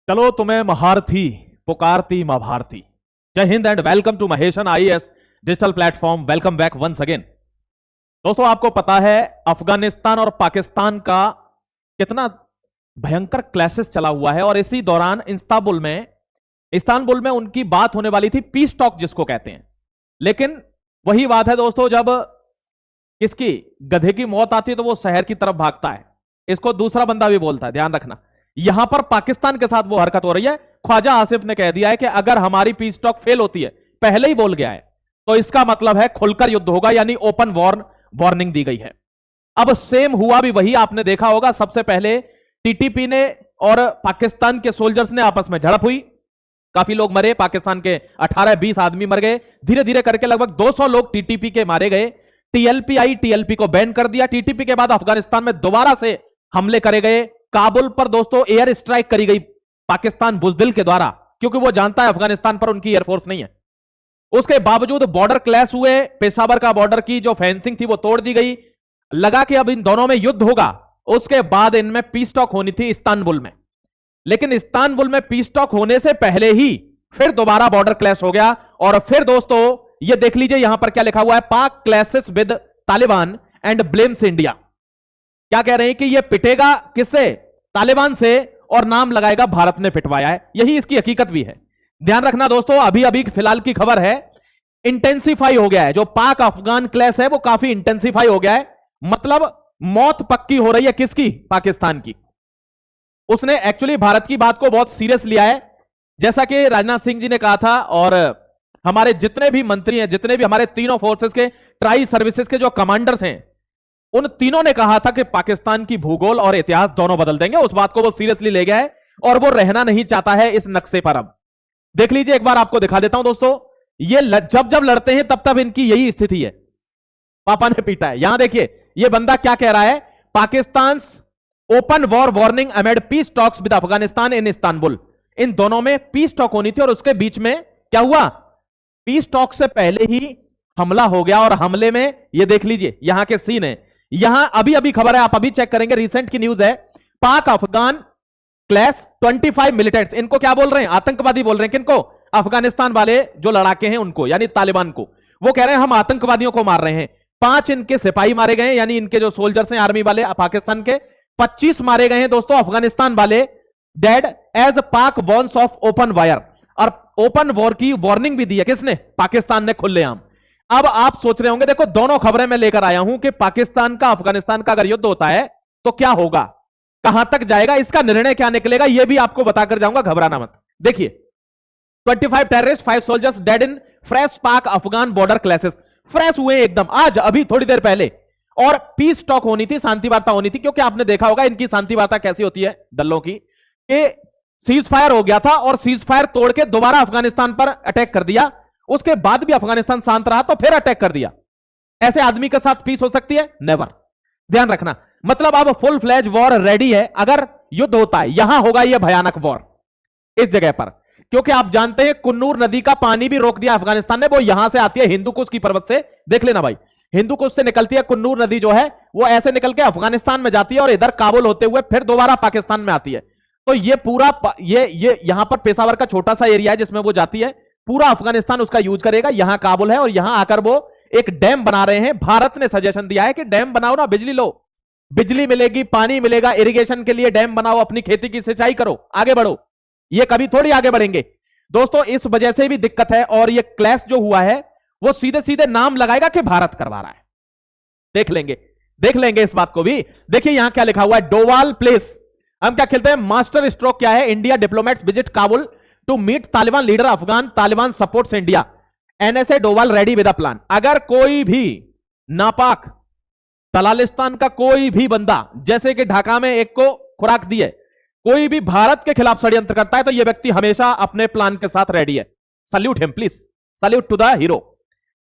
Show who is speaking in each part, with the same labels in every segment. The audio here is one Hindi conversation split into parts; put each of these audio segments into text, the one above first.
Speaker 1: चलो तुम्हें महारथी पुकारती मां भारती। जय Hind and welcome to Maheshan IAS digital platform. Welcome back once again. दोस्तों आपको पता है अफगानिस्तान और पाकिस्तान का कितना भयंकर क्लैशेस चला हुआ है और इसी दौरान इस्तांबुल में उनकी बात होने वाली थी, पीस टॉक जिसको कहते हैं। लेकिन वही बात है दोस्तों, जब किसकी गधे की मौत आती है तो वो शहर की तरफ भागता है। इसको दूसरा बंदा भी बोलता है, ध्यान रखना। यहां पर पाकिस्तान के साथ वो हरकत हो रही है। ख्वाजा आसिफ ने कह दिया है कि अगर हमारी पीस टॉक फेल होती है, पहले ही बोल गया है, तो इसका मतलब है खुलकर युद्ध होगा, यानी ओपन वार्निंग दी गई है। अब सेम हुआ भी वही, आपने देखा होगा। सबसे पहले टीटीपी ने और पाकिस्तान के सोल्जर्स ने आपस में झड़प हुई, काफी लोग मरे, पाकिस्तान के 18-20 आदमी मर गए। धीरे धीरे करके लगभग 200 लोग टीटीपी के मारे गए। टीएलपी आई, टीएलपी को बैन कर दिया। टीटीपी के बाद अफगानिस्तान में दोबारा से हमले करे गए। काबुल पर दोस्तों एयर स्ट्राइक करी गई पाकिस्तान बुजदिल के द्वारा, क्योंकि वो जानता है अफगानिस्तान पर उनकी एयरफोर्स नहीं है। उसके बावजूद बॉर्डर क्लैश हुए, पेशावर का बॉर्डर की जो फेंसिंग थी वो तोड़ दी गई। लगा कि अब इन दोनों में युद्ध होगा। उसके बाद इनमें पीस टॉक होनी थी इस्तांबुल में, लेकिन इस्तांबुल में पीस टॉक होने से पहले ही फिर दोबारा बॉर्डर क्लैश हो गया। और फिर दोस्तों ये देख लीजिए यहां पर क्या लिखा हुआ है, पाक clashes with Taliban and blames India. क्या कह रहे हैं कि ये पिटेगा किससे? तालिबान से, और नाम लगाएगा भारत ने पिटवाया है। यही इसकी हकीकत भी है। ध्यान रखना दोस्तों, अभी अभी फिलहाल की खबर है, इंटेंसिफाई हो गया है। जो पाक अफगान क्लैश है वो काफी इंटेंसिफाई हो गया है। मतलब मौत पक्की हो रही है किसकी? पाकिस्तान की। उसने एक्चुअली भारत की बात को बहुत सीरियस लिया है, जैसा कि राजनाथ सिंह जी ने कहा था, और हमारे जितने भी मंत्री हैं, जितने भी हमारे तीनों फोर्सेस के ट्राई सर्विसेज के जो कमांडर्स हैं, उन तीनों ने कहा था कि पाकिस्तान की भूगोल और इतिहास दोनों बदल देंगे। उस बात को वो सीरियसली ले गया है और वो रहना नहीं चाहता है इस नक्शे पर। अब देख लीजिए, एक बार आपको दिखा देता हूं दोस्तों। ये जब जब लड़ते हैं तब तब इनकी यही स्थिति है। पापा ने पीटा है। यहां देखिए ये बंदा क्या कह रहा है, Pakistan open war warning amid peace talks with Afghanistan in Istanbul. इन दोनों में पीस टॉक होनी थी और उसके बीच में क्या हुआ, पीस टॉक से पहले ही हमला हो गया। और हमले में ये देख लीजिए यहां के सीन है। यहां अभी अभी खबर है, आप अभी चेक करेंगे, रिसेंट की न्यूज है। पाक अफगान क्लैश 25 मिलिटेंट्स, इनको क्या बोल रहे हैं? आतंकवादी बोल रहे हैं। किनको? अफगानिस्तान वाले जो लड़ाके हैं उनको, यानी तालिबान को। वो कह रहे हैं हम आतंकवादियों को मार रहे हैं। 5 इनके सिपाही मारे गए, यानी इनके जो सोल्जर्स हैं आर्मी वाले पाकिस्तान के। 25 मारे गए हैं दोस्तों अफगानिस्तान वाले, डेड एज पाक वॉर्न्स ऑफ ओपन वायर। और ओपन वॉर की वार्निंग भी दी है किसने? पाकिस्तान ने खुलेआम। अब आप सोच रहे होंगे, देखो दोनों खबरें मैं लेकर आया हूं कि पाकिस्तान का अफगानिस्तान का अगर युद्ध होता है तो क्या होगा, कहां तक जाएगा, इसका निर्णय क्या निकलेगा, यह भी आपको बताकर जाऊंगा, घबराना मत। देखिए 25 terrorist, 5 soldiers dead in fresh पाक अफगान बॉर्डर क्लैशेस। फ्रेश हुए एकदम आज, अभी थोड़ी देर पहले। और पीस टॉक होनी थी, शांति वार्ता होनी थी, क्योंकि आपने देखा होगा इनकी शांति वार्ता कैसी होती है दलों की, कि सीज फायर हो गया था और सीज फायर तोड़ के दोबारा अफगानिस्तान पर अटैक कर दिया। उसके बाद भी अफगानिस्तान शांत रहा तो फिर अटैक कर दिया। ऐसे आदमी के साथ पीस हो सकती है? नेवर। ध्यान रखना, मतलब अब फुल फ्लैज वॉर रेडी है। अगर युद्ध होता है, यहां होगा यह भयानक वॉर इस जगह पर, क्योंकि आप जानते हैं कुन्नूर नदी का पानी भी रोक दिया अफगानिस्तान ने। वो यहां से आती है हिंदुकुश की पर्वत से, देख लेना भाई, हिंदुकुश से निकलती है कुन्नूर नदी जो है, वो ऐसे निकल के अफगानिस्तान में जाती है और इधर काबुल होते हुए फिर दोबारा पाकिस्तान में आती है। तो ये पूरा ये यहां पर पेशावर का छोटा सा एरिया है जिसमें वो जाती है। पूरा अफगानिस्तान उसका यूज करेगा। यहां काबुल है और यहां आकर वो एक डैम बना रहे हैं। भारत ने सजेशन दिया है कि डैम बनाओ ना, बिजली लो, बिजली मिलेगी, पानी मिलेगा, इरिगेशन के लिए डैम बनाओ, अपनी खेती की सिंचाई करो, आगे बढ़ो। ये कभी थोड़ी आगे बढ़ेंगे दोस्तों, इस वजह से भी दिक्कत है। और ये क्लैश जो हुआ है वो सीधे सीधे नाम लगाएगा कि भारत करवा रहा है। देख लेंगे इस बात को भी। देखिए यहां क्या लिखा हुआ है, डोवाल प्लेस। हम क्या खेलते हैं, मास्टर स्ट्रोक क्या है, India diplomats visit Kabul to meet Taliban leader Afghan, Taliban supports India, NSA Doval ready with a plan. अगर कोई भी नापाक तलालिस्तान का कोई भी बंदा, जैसे कि ढाका में एक को खुराक दी है, कोई भी भारत के खिलाफ षड्यंत्र करता है तो यह व्यक्ति हमेशा अपने प्लान के साथ रेडी है। Salute him please, salute to the hero.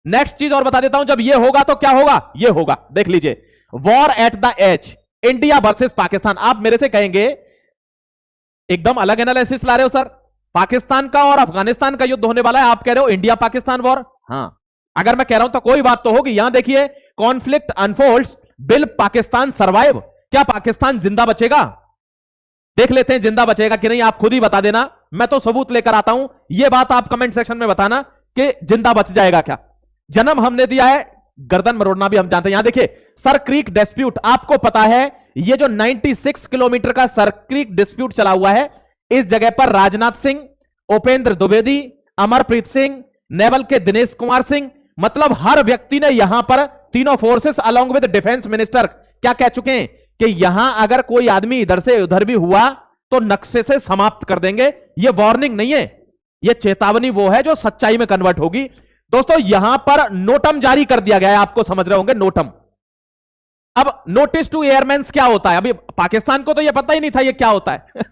Speaker 1: Next चीज और बता देता हूं, जब यह होगा तो क्या होगा, यह होगा, देख लीजिए, war at the edge, India versus Pakistan. आप मेरे से कहेंगे एकदम अलग एनालिसिस ला रहे हो सर, पाकिस्तान का और अफगानिस्तान का युद्ध होने वाला है, आप कह रहे हो इंडिया पाकिस्तान वॉर। हां, अगर मैं कह रहा हूं तो कोई बात तो होगी। यहां देखिए, conflict unfolds, will Pakistan survive, क्या पाकिस्तान जिंदा बचेगा? देख लेते हैं जिंदा बचेगा कि नहीं, आप खुद ही बता देना, मैं तो सबूत लेकर आता हूं। यह बात आप कमेंट सेक्शन में बताना कि जिंदा बच जाएगा क्या। जन्म हमने दिया है, गर्दन मरोड़ना भी हम जानते हैं। यहां देखिए सर क्रीक डिस्प्यूट, आपको पता है ये जो 96 किलोमीटर का सर क्रीक डिस्प्यूट चला हुआ है, इस जगह पर राजनाथ सिंह, उपेंद्र द्विवेदी, अमरप्रीत सिंह, नेवल के दिनेश कुमार सिंह, मतलब हर व्यक्ति ने यहां पर तीनों forces along with defence minister क्या कह चुके हैं कि यहां अगर कोई आदमी इधर से उधर भी हुआ तो नक्शे से समाप्त कर देंगे। यह वार्निंग नहीं है, यह चेतावनी वो है जो सच्चाई में कन्वर्ट होगी। दोस्तों यहां पर नोटम जारी कर दिया गया है, आपको समझ रहे होंगे नोटम। अब नोटिस टू एयरमैन्स क्या होता है, अभी पाकिस्तान को तो यह पता ही नहीं था यह क्या होता है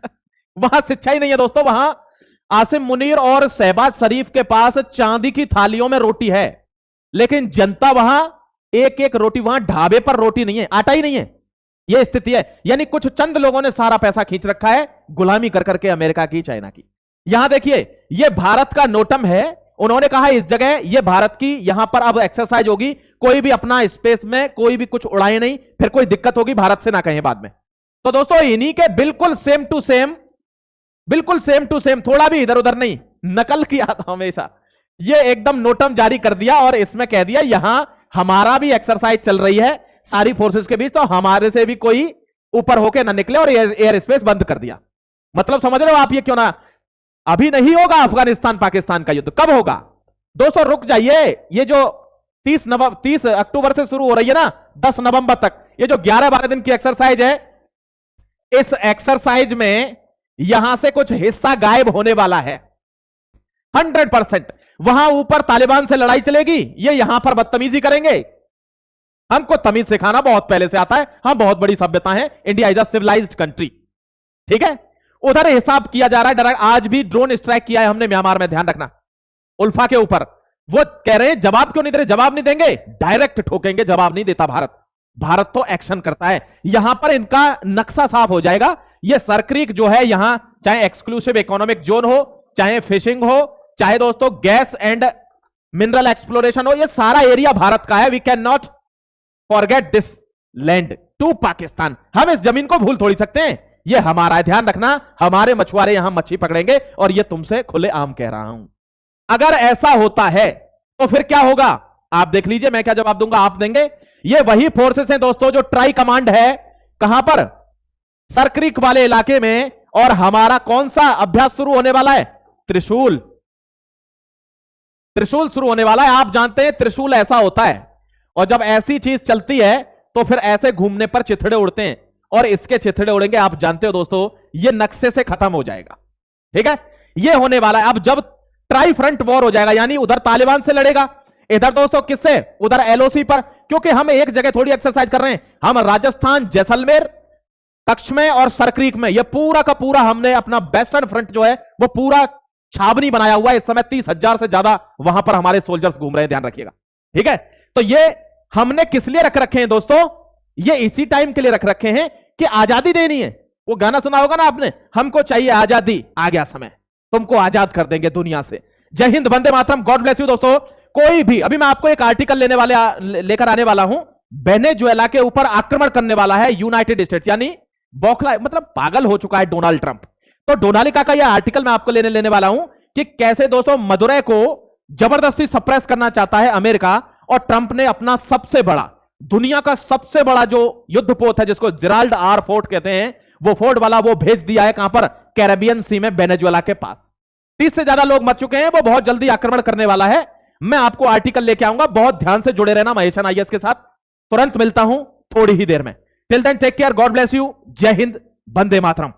Speaker 1: वहां शिक्षा ही नहीं है दोस्तों। वहां आसिम मुनीर और शहबाज शरीफ के पास चांदी की थालियों में रोटी है, लेकिन जनता वहां एक एक रोटी, वहां ढाबे पर रोटी नहीं है, आटा ही नहीं है, यह स्थिति है। यानी कुछ चंद लोगों ने सारा पैसा खींच रखा है, गुलामी कर करके अमेरिका की, चाइना की। यहां देखिए यह भारत का नोटम है, उन्होंने कहा इस जगह यह भारत की, यहां पर अब एक्सरसाइज होगी, कोई भी अपना स्पेस में कोई भी कुछ उड़ाए नहीं, फिर कोई दिक्कत होगी भारत से ना कहें बाद में। तो दोस्तों इन्हीं के बिल्कुल सेम टू सेम, बिल्कुल सेम टू सेम, थोड़ा भी इधर उधर नहीं, नकल किया था हमेशा, ये एकदम नोटम जारी कर दिया और इसमें कह दिया यहां हमारा भी एक्सरसाइज चल रही है सारी फोर्सेस के बीच, तो हमारे से भी कोई ऊपर होके ना निकले, और एयर स्पेस बंद कर दिया। मतलब समझ रहे हो आप ये क्यों ना, अभी नहीं होगा अफगानिस्तान पाकिस्तान का युद्ध, कब होगा दोस्तों, रुक जाइए। ये जो 30 अक्टूबर से शुरू हो रही है ना 10 नवंबर तक, ये जो 11-12 दिन की एक्सरसाइज है, इस एक्सरसाइज में यहां से कुछ हिस्सा गायब होने वाला है 100%। वहां ऊपर तालिबान से लड़ाई चलेगी, ये यहां पर बदतमीजी करेंगे। हमको तमीज सिखाना बहुत पहले से आता है, हम बहुत बड़ी सभ्यता है, India is a civilized country, ठीक है। उधर हिसाब किया जा रहा है डायरेक्ट, आज भी ड्रोन स्ट्राइक किया है हमने म्यांमार में, ध्यान रखना, उल्फा के ऊपर। वो कह रहे हैं जवाब क्यों नहीं दे रहे, जवाब नहीं देंगे, डायरेक्ट ठोकेंगे, जवाब नहीं देता भारत। भारत तो एक्शन करता है, यहां पर इनका नक्शा साफ हो जाएगा। ये सरक्रीक जो है यहां, चाहे एक्सक्लूसिव इकोनॉमिक जोन हो, चाहे फिशिंग हो, चाहे दोस्तों गैस एंड मिनरल एक्सप्लोरेशन हो, ये सारा एरिया भारत का है। We can not forget this land to Pakistan. हम इस जमीन को भूल थोड़ी सकते हैं, ये हमारा है, ध्यान रखना। हमारे मछुआरे यहां मच्छी पकड़ेंगे, और ये तुमसे खुले आम कह रहा हूं। अगर ऐसा होता है तो फिर क्या होगा, आप देख लीजिए, मैं क्या जवाब दूंगा आप देंगे। ये वही फोर्सेस हैं दोस्तों जो ट्राई कमांड है, कहां पर, सरक्रीक वाले इलाके में। और हमारा कौन सा अभ्यास शुरू होने वाला है, त्रिशूल, त्रिशूल शुरू होने वाला है। आप जानते हैं त्रिशूल ऐसा होता है, और जब ऐसी चीज चलती है तो फिर ऐसे घूमने पर चिथड़े उड़ते हैं, और इसके चिथड़े उड़ेंगे, आप जानते हो दोस्तों, ये नक्शे से खत्म हो जाएगा, ठीक है। ये होने वाला है। अब जब ट्राई फ्रंट वॉर हो जाएगा, यानी उधर तालिबान से लड़ेगा, इधर दोस्तों किससे, उधर एलओसी पर, क्योंकि हम एक जगह थोड़ी एक्सरसाइज कर रहे हैं, हम राजस्थान, जैसलमेर, कच्छ में और सरक्रीक में, ये पूरा का पूरा हमने अपना वेस्टर्न फ्रंट जो है वो पूरा छावनी बनाया हुआ है। इस समय 30,000 से ज्यादा वहां पर हमारे सोल्जर्स घूम रहे हैं, ध्यान रखिएगा, ठीक है। तो ये हमने किस लिए रख रखे हैं दोस्तों, ये इसी टाइम के लिए रख रखे हैं कि आजादी देनी है। वो गाना सुना होगा ना आपने, हमको चाहिए आजादी, आ गया समय, तुमको आजाद कर देंगे दुनिया से। जय Hind, Vande Mataram, God bless you दोस्तों। कोई भी, अभी मैं आपको एक आर्टिकल लेकर आने वाला हूं, वेनेजुएला के ऊपर आक्रमण करने वाला है यूनाइटेड स्टेट्स, यानी बौखला, मतलब पागल हो चुका है डोनाल्ड ट्रंप। तो डोनाल्डिका का यह आर्टिकल मैं आपको लेने वाला हूं कि कैसे दोस्तों मदुरै को जबरदस्ती सप्रेस करना चाहता है अमेरिका, और ट्रंप ने अपना सबसे बड़ा, दुनिया का सबसे बड़ा जो युद्धपोत है, जिसको जिराल्ड आर फोर्ट कहते हैं, वो फोर्ट वाला वो भेज दिया है कहां पर, कैरेबियन सी में, वेनेजुएला के पास। 30 से ज्यादा लोग मर चुके हैं, वो बहुत जल्दी आक्रमण करने वाला है। मैं आपको आर्टिकल लेके आऊंगा, बहुत ध्यान से जुड़े रहना महेशन आईएएस के साथ। तुरंत मिलता हूं थोड़ी ही देर में। Till then take care, God bless you, जय हिंद, वंदे मातरम।